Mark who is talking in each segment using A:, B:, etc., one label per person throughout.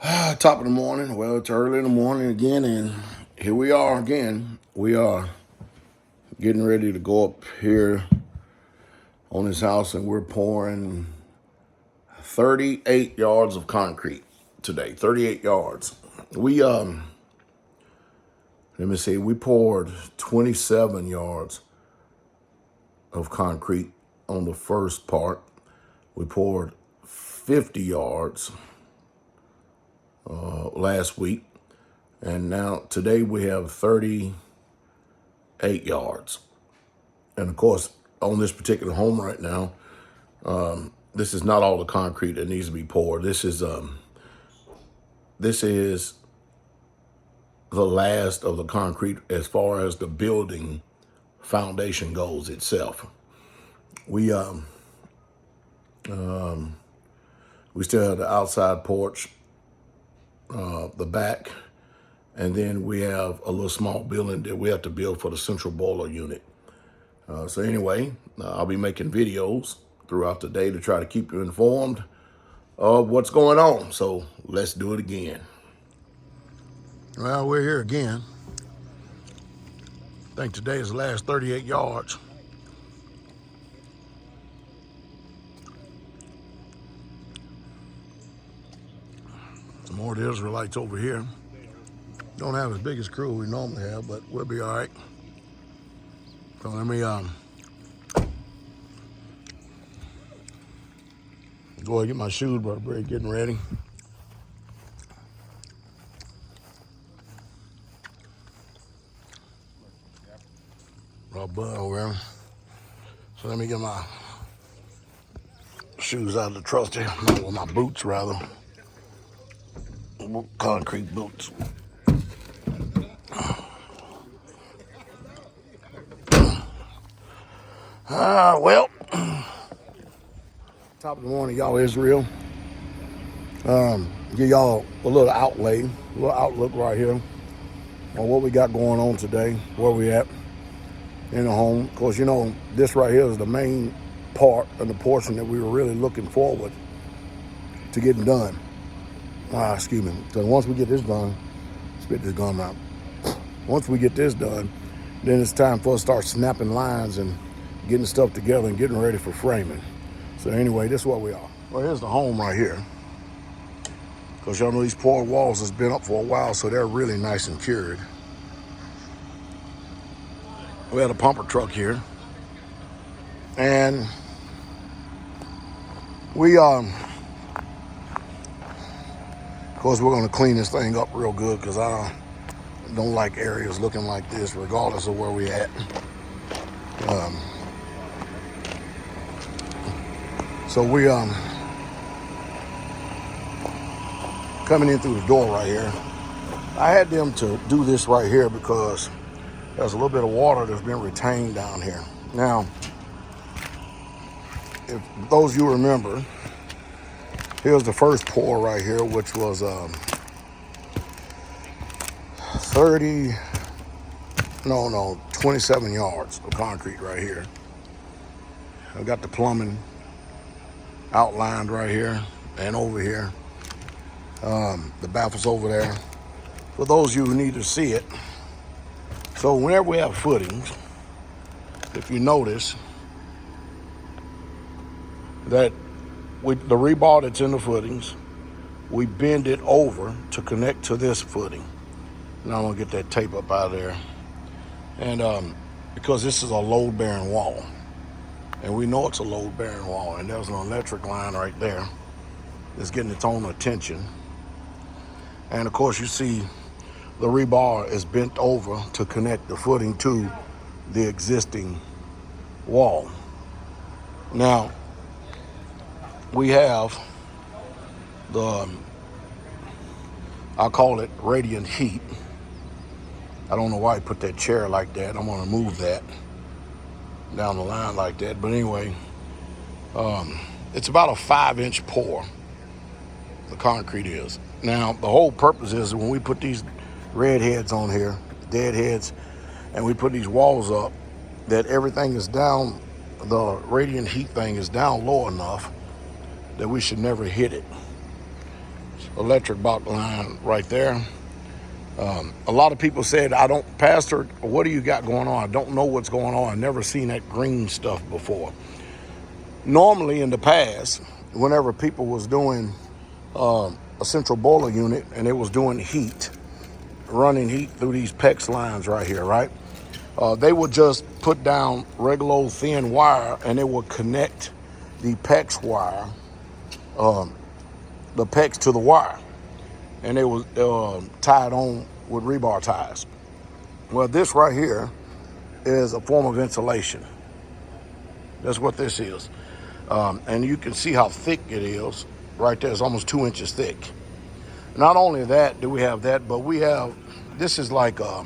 A: Top of the morning. Well, it's early in the morning again, and here we are again. We are getting ready to go up here on this house, and we're pouring 38 yards of concrete today. 38 yards. Let me see, we poured 27 yards of concrete on the first part. We poured 50 yards last week. And now today we have 38 yards. And of course, on this particular home right now, this is not all the concrete that needs to be poured. This is the last of the concrete as far as the building foundation goes itself. We still have the outside porch, the back, and then we have a little small building that we have to build for the central boiler unit. So anyway, I'll be making videos throughout the day to try to keep you informed of what's going on. So let's do it again. Well, we're here again. I think today is the last 38 yards. Some more of the Israelites over here. Don't have as big as crew we normally have, but we'll be all right. So let me go ahead and get my shoes, Brother Brady, getting ready. Bud over there. So let me get my shoes out of the truck there. Well, my boots rather. Concrete boots. Well, top of the morning, y'all, Israel. Give y'all a little outlay, a little outlook right here on what we got going on today, where we at in the home. Of course, you know, this right here is the main part and the portion that we were really looking forward to getting done. Excuse me. Because once we get this done, spit this gum out. Once we get this done, then it's time for us to start snapping lines and getting stuff together and getting ready for framing. So anyway, this is what we are. Well, here's the home right here. Because y'all know these poured walls has been up for a while, so they're really nice and cured. We had a pumper truck here. And we, of course, we're going to clean this thing up real good because I don't like areas looking like this, regardless of where we at. So we coming in through the door right here. I had them to do this right here because there's a little bit of water that's been retained down here. Now, if those of you remember, here's the first pour right here, which was 27 yards of concrete right here. I got the plumbing outlined right here and over here. The baffle's over there. For those of you who need to see it, so whenever we have footings, if you notice that the rebar that's in the footings, we bend it over to connect to this footing. Now I'm gonna get that tape up out of there. And because this is a load-bearing wall, and we know it's a load-bearing wall, and there's an electric line right there that's getting its own attention. And of course you see the rebar is bent over to connect the footing to the existing wall. Now, we have I call it radiant heat. I don't know why I put that chair like that. I'm gonna move that down the line like that. But anyway, it's about a 5-inch pour, the concrete is. Now, the whole purpose is when we put these red heads on here, dead heads, and we put these walls up, that everything is down, the radiant heat thing is down low enough that we should never hit it. Electric box line right there. A lot of people said, Pastor, what do you got going on? I don't know what's going on. I've never seen that green stuff before. Normally in the past, whenever people was doing a central boiler unit and it was doing heat, running heat through these PEX lines right here, right? They would just put down regular old thin wire and it would connect the PEX wire, the PEX to the wire. And it was tied on with rebar ties. Well, this right here is a form of insulation. That's what this is. And you can see how thick it is right there. It's almost 2 inches thick. Not only that do we have that, but we have, this is like a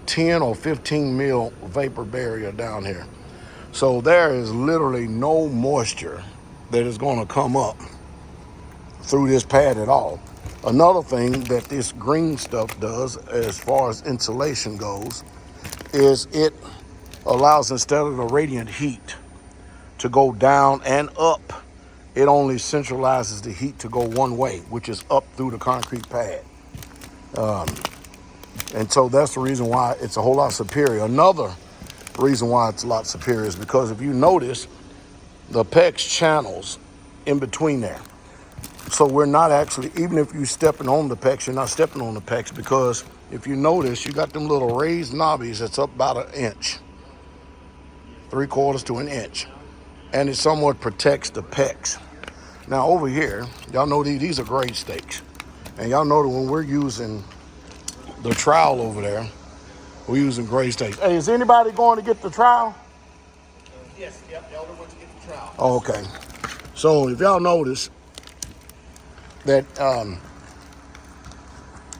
A: 10 or 15 mil vapor barrier down here. So there is literally no moisture that is going to come up through this pad at all. Another thing that this green stuff does as far as insulation goes is it allows, instead of the radiant heat to go down and up, it only centralizes the heat to go one way, which is up through the concrete pad. And so that's the reason why it's a whole lot superior. Another reason why it's a lot superior is because if you notice the PEX channels in between there. So we're not actually, even if you're stepping on the PEX, you're not stepping on the PEX, because if you notice, you got them little raised knobbies that's up about 1 inch, 3/4 to 1 inch, and it somewhat protects the PEX. Now over here, y'all know these are grade stakes, and y'all know that when we're using the trowel over there, we're using grade stakes. Hey, is anybody going to get the trowel?
B: Yes, yep, the elder went to get the trowel.
A: Oh, okay. So if y'all notice that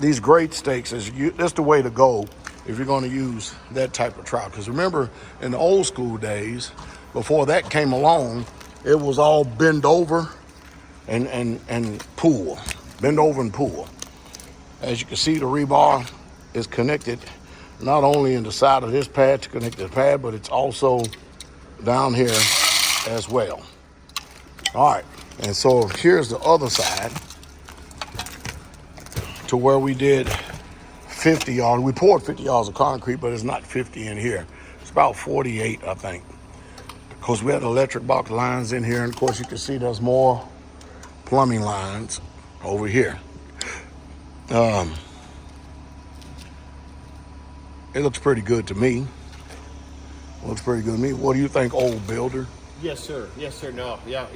A: these grade stakes, that's the way to go if you're going to use that type of trowel. Because remember, in the old school days, before that came along, it was all bend over and pull. Bend over and pull. As you can see, the rebar is connected not only in the side of this pad to connect the pad, but it's also down here as well. All right, and so here's the other side to where we did 50 yards. We poured 50 yards of concrete, but it's not 50 in here. It's about 48, I think. Because we had electric box lines in here, and of course you can see there's more plumbing lines over here. It looks pretty good to me. Looks pretty good to me. What do you think, old builder?
B: Yes, sir. Yes, sir. No, yeah,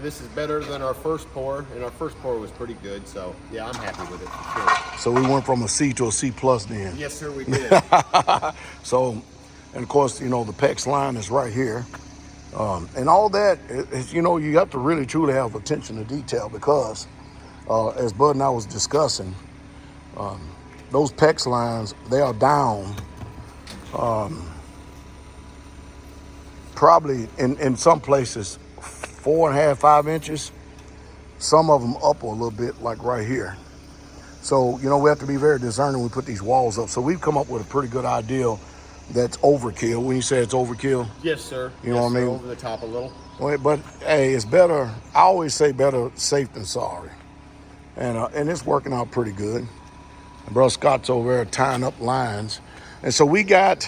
B: this is better than our first pour, and our first pour was pretty good. So, yeah, I'm happy with it for sure.
A: So we went from a C to a C plus then.
B: Yes, sir, we did.
A: So, and of course, you know, the PEX line is right here. And all that, you know, you have to really truly have attention to detail, because as Bud and I was discussing, those PEX lines, they are down probably in some places 4.5, 5 inches. Some of them up a little bit, like right here. So, you know, we have to be very discerning when we put these walls up. So we've come up with a pretty good idea that's overkill. When you say it's overkill?
B: Yes, sir.
A: You know what I mean?
B: Over the top a little.
A: But hey, it's better. I always say better safe than sorry. And it's working out pretty good. And Bro Scott's over there tying up lines. And so we got,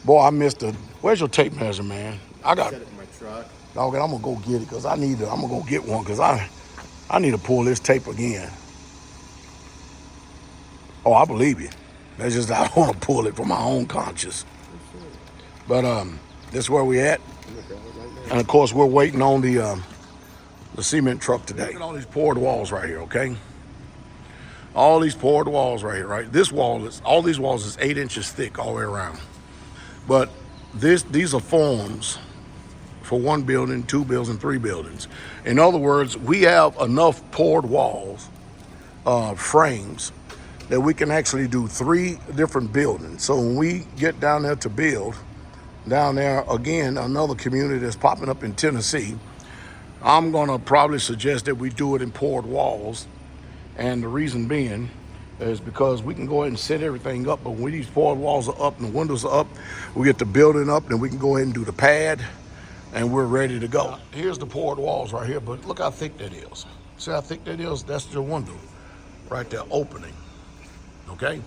A: boy, I missed a, where's your tape measure, man? I got
B: it in my truck.
A: Dog, I'm gonna go get it, because I'm gonna go get one, because I need to pull this tape again. Oh, I believe you. That's just, I don't want to pull it for my own conscience. But this is where we at. And of course, we're waiting on the cement truck today. Look at all these poured walls right here, okay? All these poured walls right here, right? All these walls is 8 inches thick all the way around. But these are forms for 1 building, 2 buildings, and 3 buildings. In other words, we have enough poured walls, frames, that we can actually do 3 different buildings. So when we get down there to build, down there, again, another community that's popping up in Tennessee, I'm gonna probably suggest that we do it in poured walls. And the reason being is because we can go ahead and set everything up, but when these poured walls are up and the windows are up, we get the building up, then we can go ahead and do the pad, and we're ready to go. Here's the poured walls right here, but look how thick that is. See how thick that is? That's the window right there opening, okay?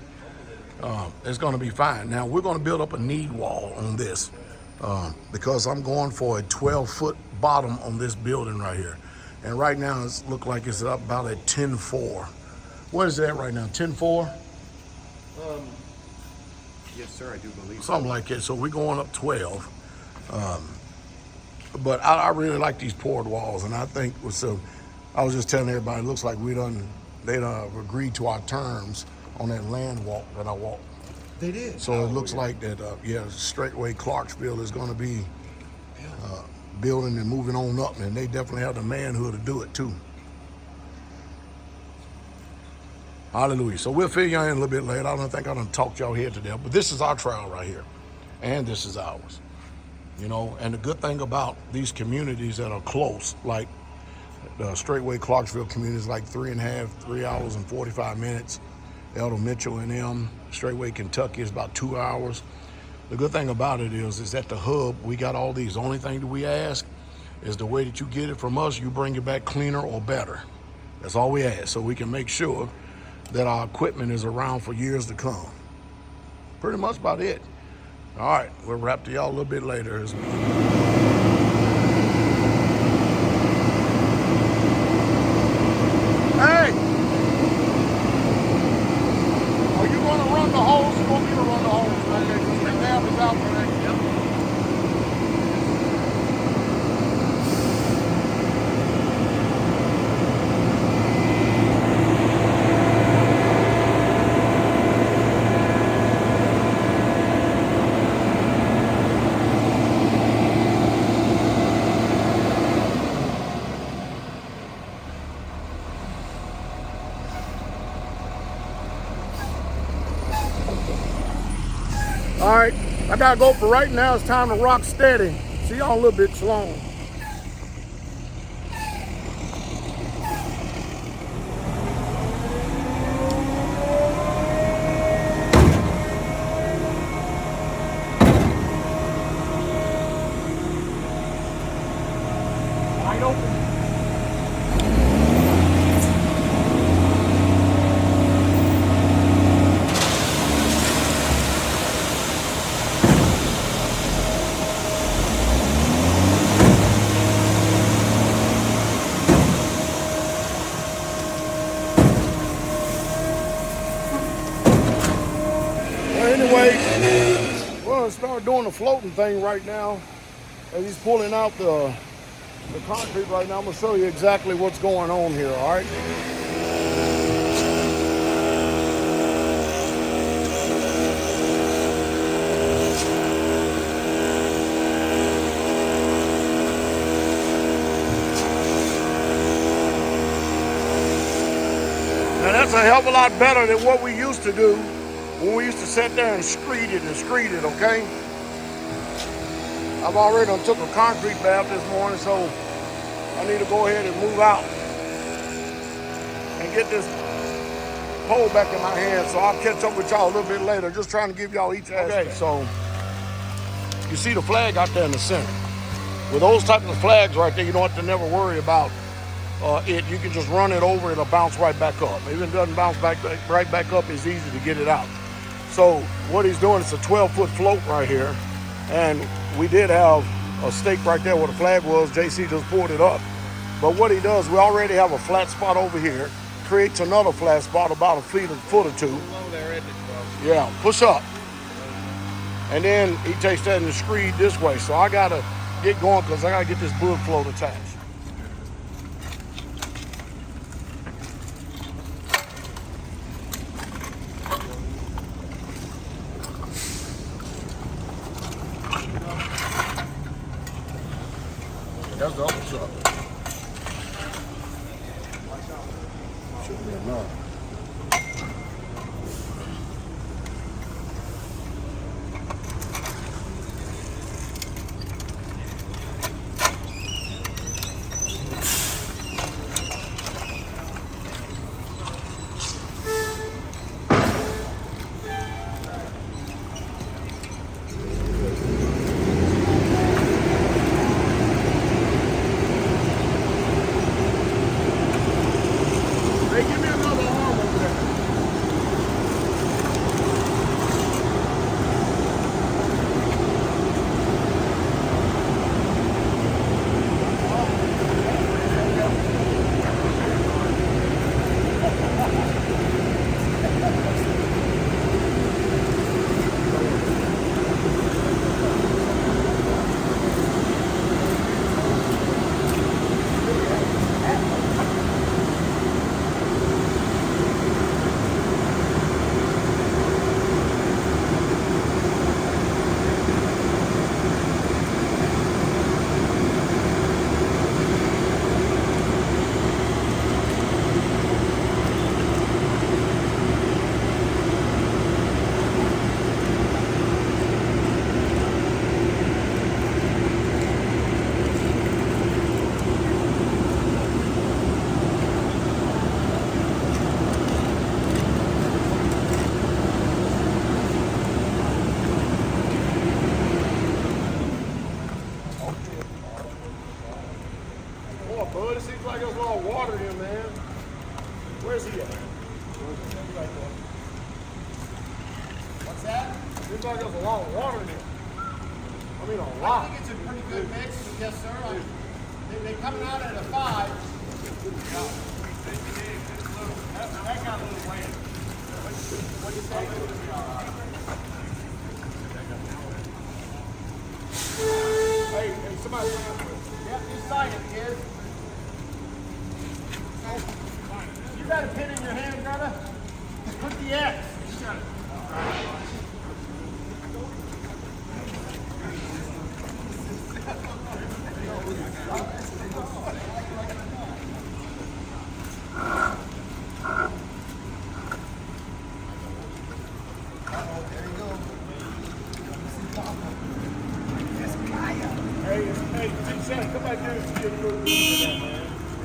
A: It's gonna be fine. Now we're gonna build up a need wall on this because I'm going for a 12-foot bottom on this building right here. And right now it looks like it's up about at 10.4. What is that right now, 10.4?
B: Yes, sir, I do believe
A: Something like that. So we're going up 12. But I really like these poured walls, and I think so. I was just telling everybody, it looks like they done agreed to our terms on that land walk that I walked.
B: They did.
A: So it looks like that, Straitway Clarksville is going to be building and moving on up, and they definitely have the manhood to do it too. Hallelujah. So we'll fill you in a little bit later. I don't think I done talked y'all here today, but this is our trial right here, and this is ours. You know, and the good thing about these communities that are close, like the Straitway Clarksville community, is like 3 hours and 45 minutes. Elder Mitchell and them, Straitway Kentucky is about 2 hours. The good thing about it is at the hub, we got all these. The only thing that we ask is the way that you get it from us, you bring it back cleaner or better. That's all we ask, so we can make sure that our equipment is around for years to come. Pretty much about it. All right, we'll wrap to y'all a little bit later. Hey! Are you going to run the hose? You want me to run the hose? Okay, because the dam is out for that. Yep. All right, I gotta go for right now. It's time to rock steady. See y'all a little bit long. Wide open. Anyway, we're gonna start doing the floating thing right now. As he's pulling out the concrete right now, I'm gonna show you exactly what's going on here, all right? Now that's a hell of a lot better than what we used to do when we used to sit there and screed it, okay? I've already done took a concrete bath this morning, so I need to go ahead and move out and get this pole back in my hand, so I'll catch up with y'all a little bit later, just trying to give y'all each aspect. Okay, so you see the flag out there in the center. With those types of flags right there, you don't have to never worry about it. You can just run it over, it'll bounce right back up. Even if it doesn't bounce right back up, it's easy to get it out. So what he's doing is a 12-foot float right here, and we did have a stake right there where the flag was. JC just pulled it up. But what he does, we already have a flat spot over here, creates another flat spot about a foot or two. Yeah, push up. And then he takes that and screed this way. So I gotta get going because I gotta get this wood float attached. That's the upper truck. Should be enough. of water here, man. Where's he at?
B: What's that?
A: Seems like there's a lot of water in here. I mean, a
B: I
A: lot.
B: think it's a pretty good mix. Yes, sir. They're coming out at a 5.
A: That got a little weight.
B: What'd you say?
A: Hey, somebody sign for us.
B: Yep, you sign it, kid. You got a pen in your hand, brother? Put the X.
A: Hey, Seth, come back here and see if you're doing that, man.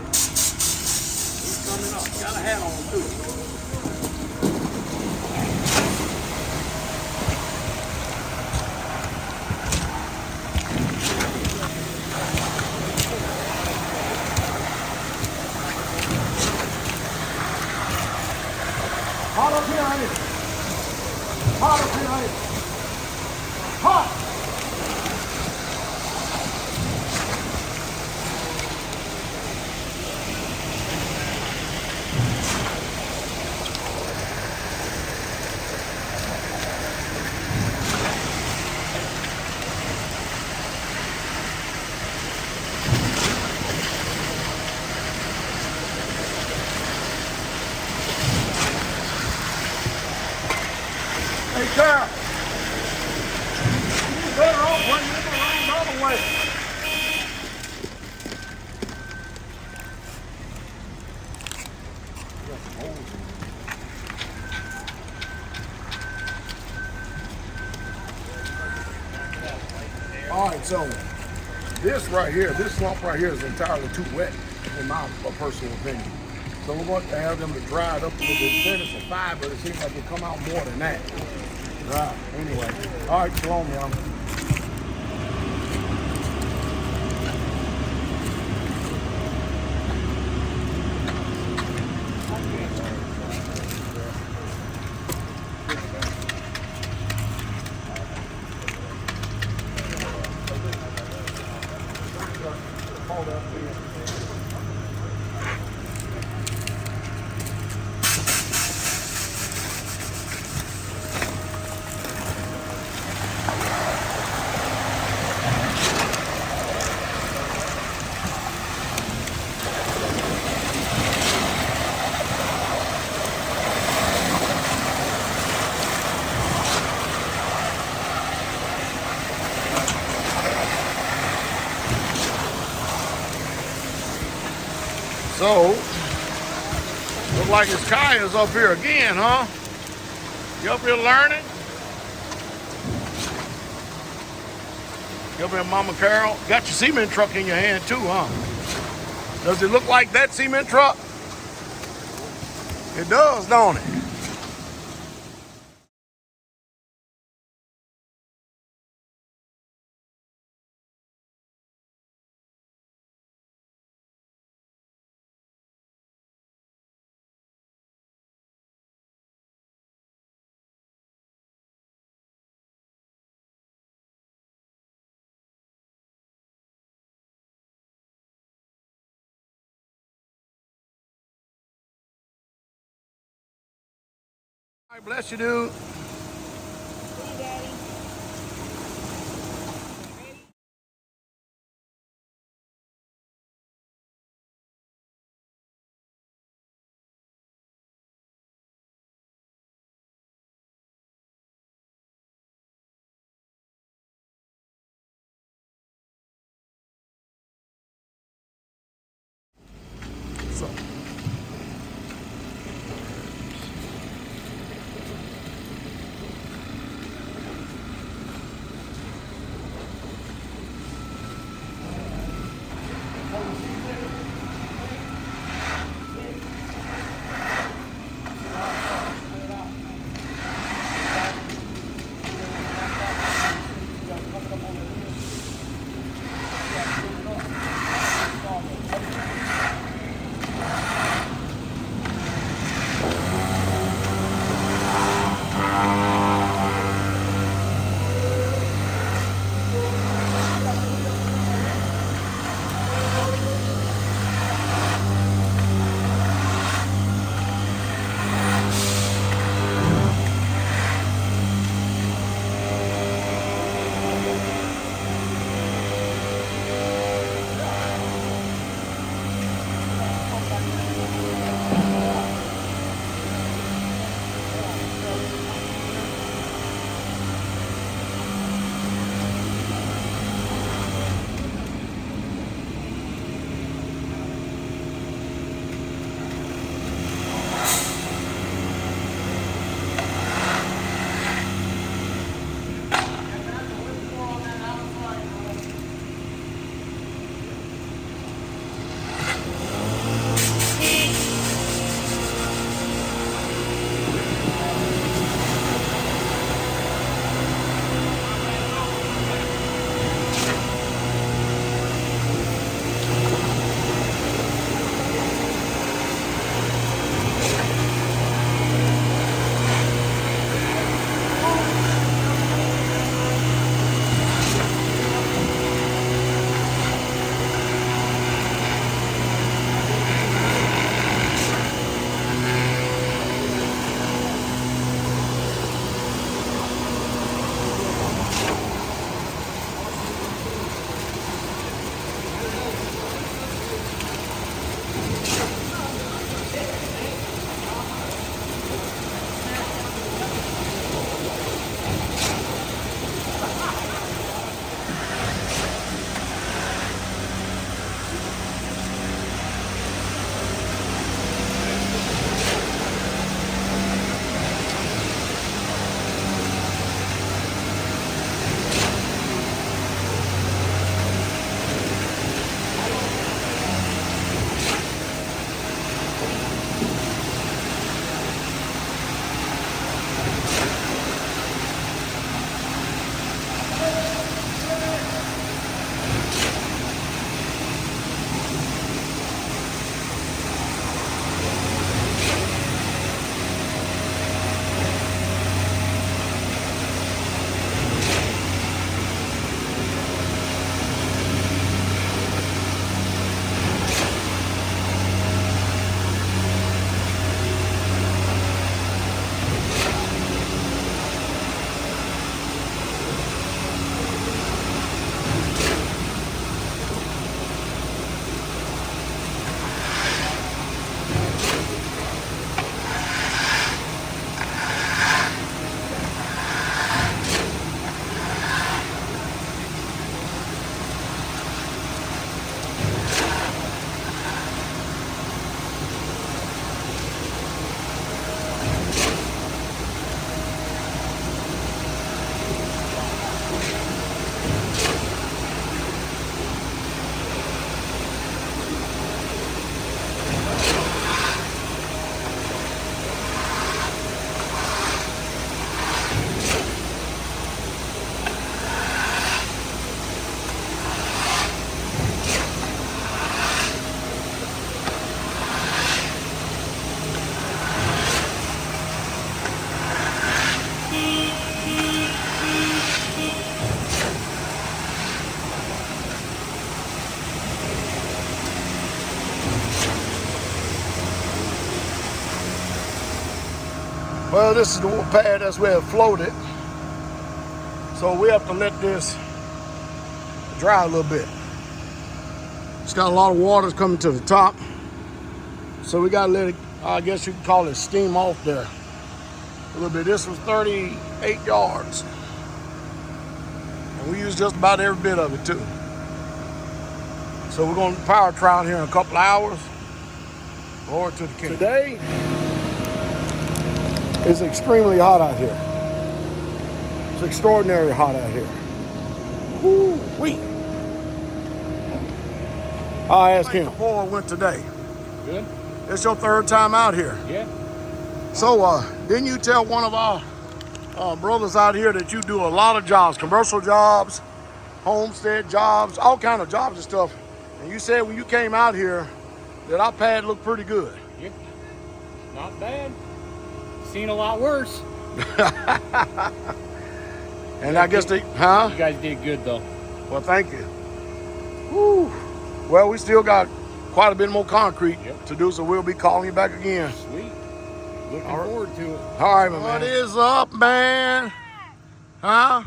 A: He's coming up. Got a hat on, too. Hot up here, honey. Hot up here, honey. Hot. Hey, Carl. You better off running in the other way. All right, so this right here, this slump right here is entirely too wet, in my personal opinion. So we're going to have them to dry it up a little bit. It said it's a 5, but it seems like it come out more than that. Right, anyway. All right, shalom, y'all. So, look like his Kaya's up here again, huh? You up here learning? You up here, Mama Carol? Got your cement truck in your hand too, huh? Does it look like that cement truck? It does, don't it? All right, bless you, dude.
C: Hey, Daddy.
A: Well, this is the pad that's where it floated. So we have to let this dry a little bit. It's got a lot of water coming to the top. So we gotta let it, I guess you could call it steam off there a little bit. This was 38 yards. And we used just about every bit of it too. So we're gonna power trowel here in a couple of hours. Or to the king. Today is extremely hot out here. It's extraordinarily hot out here. Woo-wee. I asked him. The pour went today.
D: Good.
A: It's your third time out here.
D: Yeah.
A: So, didn't you tell one of our brothers out here that you do a lot of jobs, commercial jobs, homestead jobs, all kind of jobs and stuff? And you said when you came out here that our pad looked pretty good.
D: Yep. Not bad. Seen a lot worse.
A: And I guess they, huh?
D: You guys did good though.
A: Well, thank you. Woo. Well, we still got quite a bit more concrete to do, so we'll be calling you back again.
D: Sweet. Looking forward to it.
A: All right, my man. What is up, man? Huh?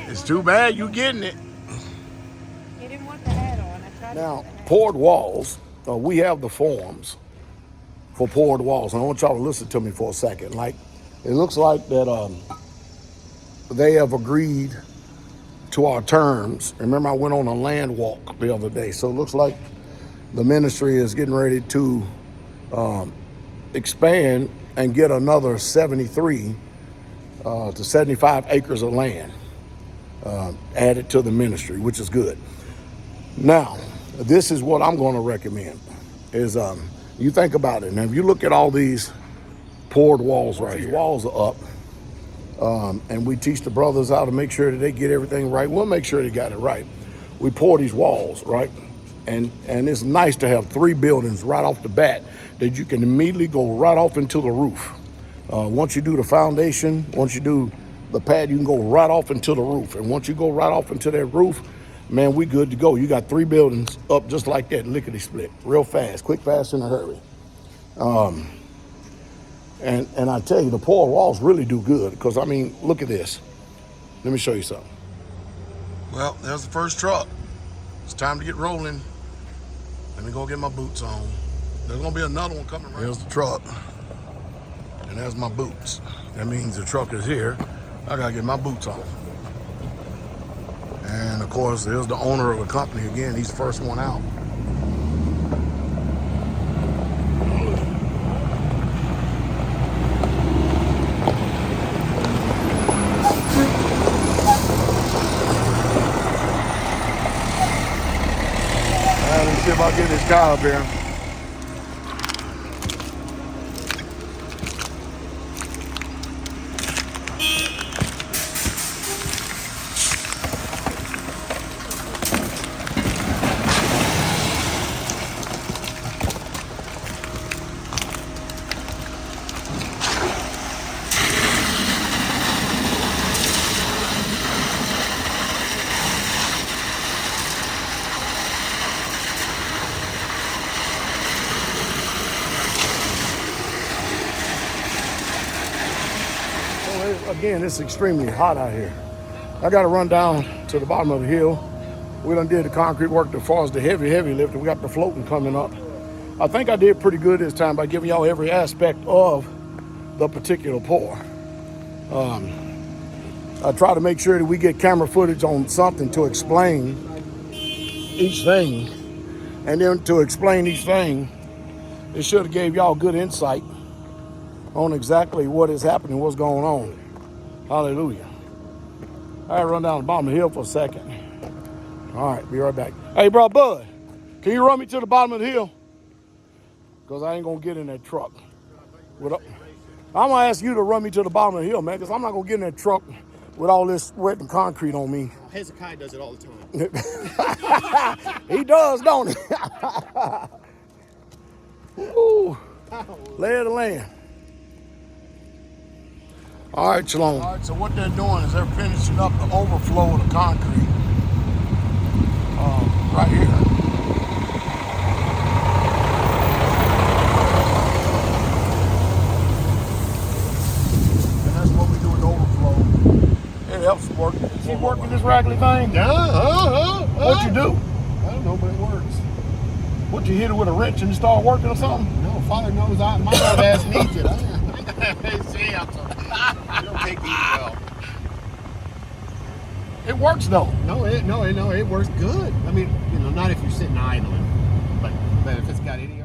A: It's too bad you getting it.
C: He didn't want the hat on. I tried
A: Now, poured walls, we have the forms for poured walls. And I want y'all to listen to me for a second. Like, it looks like that they have agreed to our terms. Remember, I went on a land walk the other day. So it looks like the ministry is getting ready to expand and get another 73 to 75 acres of land added to the ministry, which is good. Now, this is what I'm going to recommend is you think about it. Now, if you look at all these poured walls right here, walls are up, and we teach the brothers how to make sure that they get everything right. We'll make sure they got it right. We pour these walls, right? And it's nice to have 3 buildings right off the bat that you can immediately go right off into the roof. Once you do the foundation, once you do the pad, you can go right off into the roof. And once you go right off into that roof, man, we good to go. You got 3 buildings up just like that, lickety split, real fast, quick, fast, in a hurry. And I tell you, the pour walls really do good because, I mean, look at this. Let me show you something. Well, there's the first truck. It's time to get rolling. Let me go get my boots on. There's gonna be another one coming around. There's the truck, and there's my boots. That means the truck is here. I gotta get my boots on. And of course, there's the owner of the company again. He's the first one out. Let me see if I get this guy up here. Again, it's extremely hot out here. I got to run down to the bottom of the hill. We done did the concrete work as far as the heavy lift, and we got the floating coming up. I think I did pretty good this time by giving y'all every aspect of the particular pour. I try to make sure that we get camera footage on something to explain each thing. And then to explain each thing, it should have gave y'all good insight on exactly what is happening, what's going on. Hallelujah. I gotta run down the bottom of the hill for a second. All right, be right back. Hey, bro, Bud, can you run me to the bottom of the hill? Because I ain't gonna get in that truck. I'm gonna ask you to run me to the bottom of the hill, man, because I'm not gonna get in that truck with all this wet and concrete on me.
B: Hezekiah does it all the time.
A: He does, don't he? Ooh, lay of the land. All right, Shalom. All right, so what they're doing is they're finishing up the overflow of the concrete right here. And that's what we do with the overflow. It helps work. You working this raggedy thing? What'd you do?
B: I don't know, but it works.
A: What, you hit it with a wrench and it start working or something?
B: No, Father knows my old ass needs it. See, I'm sorry. You don't take these well.
A: It works though.
B: No, it works good. I mean, not if you're sitting idling, but if it's got any